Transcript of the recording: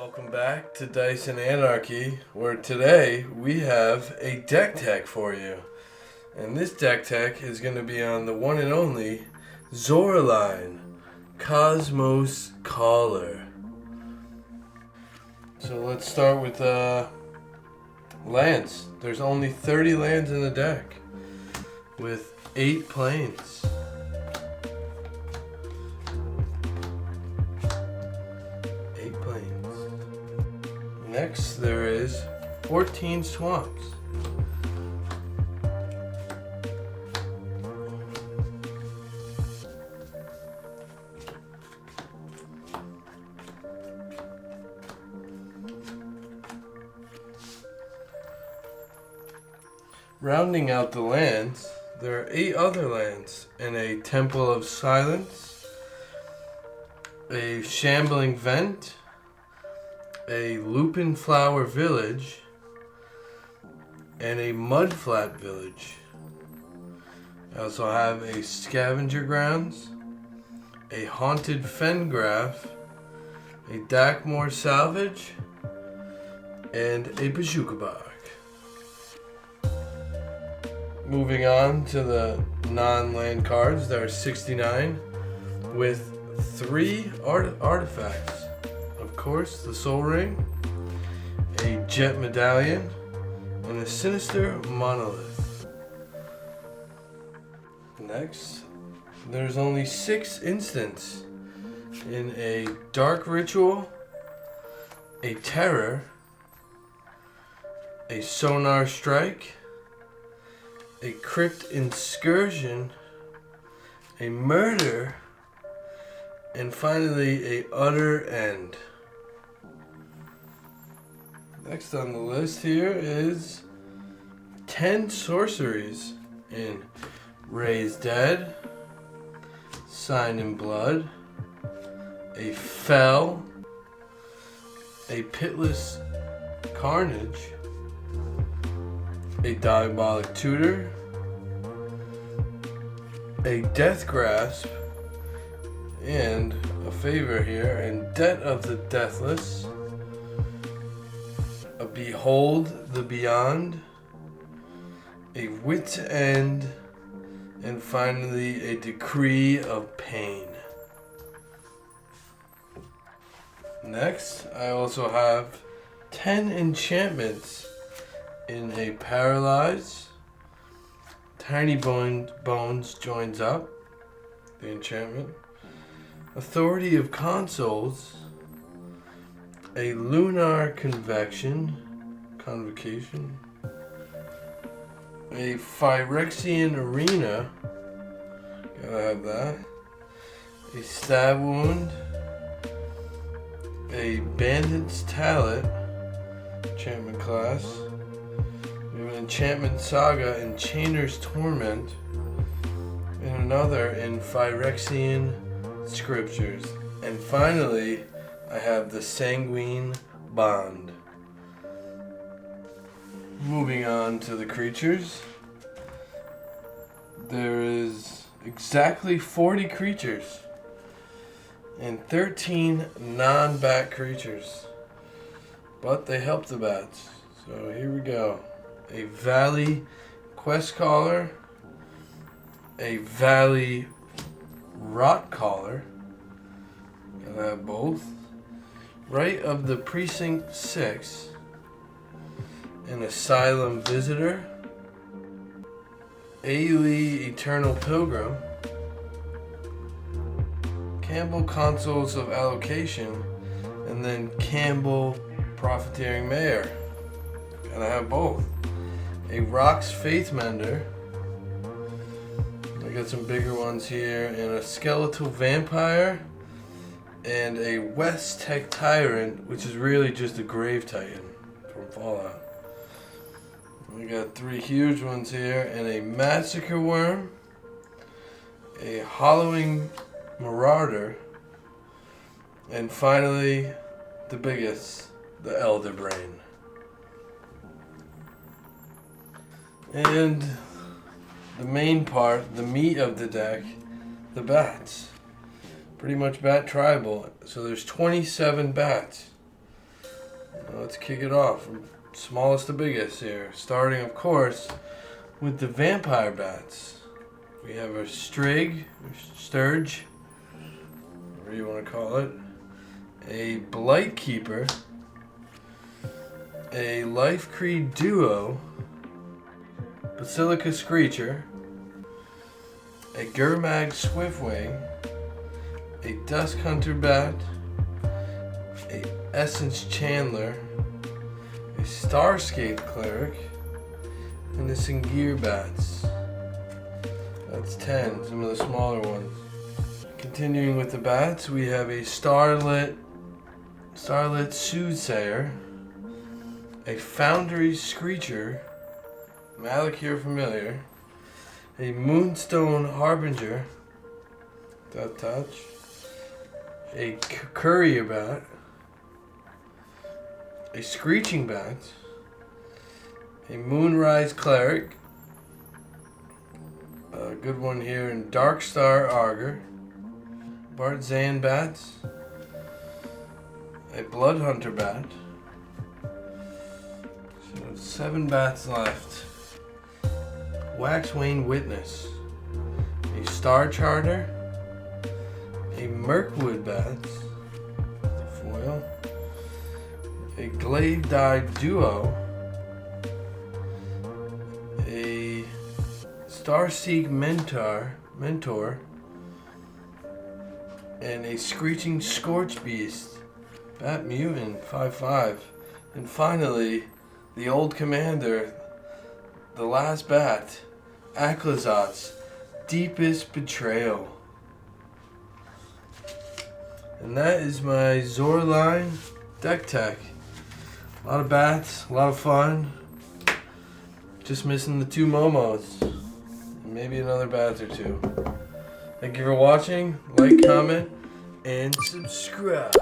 Welcome back to Dice and Anarchy, where today we have a deck tech for you. And this deck tech is going to be on the one and only Zorline Cosmos Caller. So let's start with lands. There's only 30 lands in the deck with 8 planes. Next, there is 14 swamps. Rounding out the lands, there are 8 other lands and a Temple of Silence, a Shambling Vent, a Lupin Flower Village, and a Mudflat Village. I also have a Scavenger Grounds, a Haunted Fengraph, a Dakmore Salvage, and a Bazooka Bark. Moving on to the non-land cards, there are 69 with 3 artifacts. Of course, the Soul Ring, a Jet Medallion, and a Sinister Monolith. Next, there's only 6 instants in a Dark Ritual, a Terror, a Sonar Strike, a Crypt Incursion, a Murder, and finally a Utter End. Next on the list here is 10 sorceries in Raise Dead, Sign in Blood, a Fell, a Pitless Carnage, a Diabolic Tutor, a Death Grasp, and a favor here, and Debt of the Deathless, a Behold the Beyond, a Wit's End, and finally a Decree of Pain. Next, I also have 10 enchantments in a Paralyze. Tiny Bones joins up, the enchantment. Authority of Consoles, a Lunar Convocation, a Phyrexian Arena, gotta have that, a Stab Wound, a Bandit's Talent, enchantment class, we have an Enchantment Saga, Enchanter's Torment, and another in Phyrexian Scriptures. And finally, I have the Sanguine Bond. Moving on to the creatures. There is exactly 40 creatures and 13 non-bat creatures. But they help the bats. So here we go. A Valley Quest Caller, a Valley Rot Caller, gotta have both, Right of the Precinct 6, an Asylum Visitor, Ailey Eternal Pilgrim, Campbell Consoles of Allocation, and then Campbell Profiteering Mayor. Gotta have both. A Rock's Faith Mender. I got some bigger ones here, and a Skeletal Vampire, and a West Tech Tyrant, which is really just a Grave Titan from Fallout. We got 3 huge ones here, and a Massacre Worm, a Hollowing Marauder, and finally, the biggest, the Elder Brain. And the main part, the meat of the deck, the bats. Pretty much bat tribal. So there's 27 bats. Let's kick it off from smallest to biggest here. Starting, of course, with the vampire bats. We have a Strig, or Sturge, whatever you want to call it. A Blight Keeper. A Life Creed Duo. Basilica Screecher. A Gurmag Swiftwing. A Dusk Hunter Bat. A Essence Chandler. A Starscape Cleric. And the Singir Bats. That's 10, some of the smaller ones. Continuing with the bats, we have a Starlit Soothsayer, a Foundry Screecher, Malakir Familiar, a Moonstone Harbinger, that touch, a Courier Bat, a Screeching Bat, a Moonrise Cleric, a good one here in Darkstar Augur, Bartzan Bats, a Blood Hunter Bat. So 7 bats left. Waxwane Witness, a Star Charter, a Mirkwood Bat, foil, a Glaive Dyed Duo, a Starseek Mentor, and a Screeching Scorch Beast, Bat Mutant, 5/5. And finally, the old commander, the last bat, Aklazot's Deepest Betrayal. And that is my Zorline deck tech. A lot of bats, a lot of fun. Just missing the 2 Momos. And maybe another bat or 2. Thank you for watching. Like, comment, and subscribe.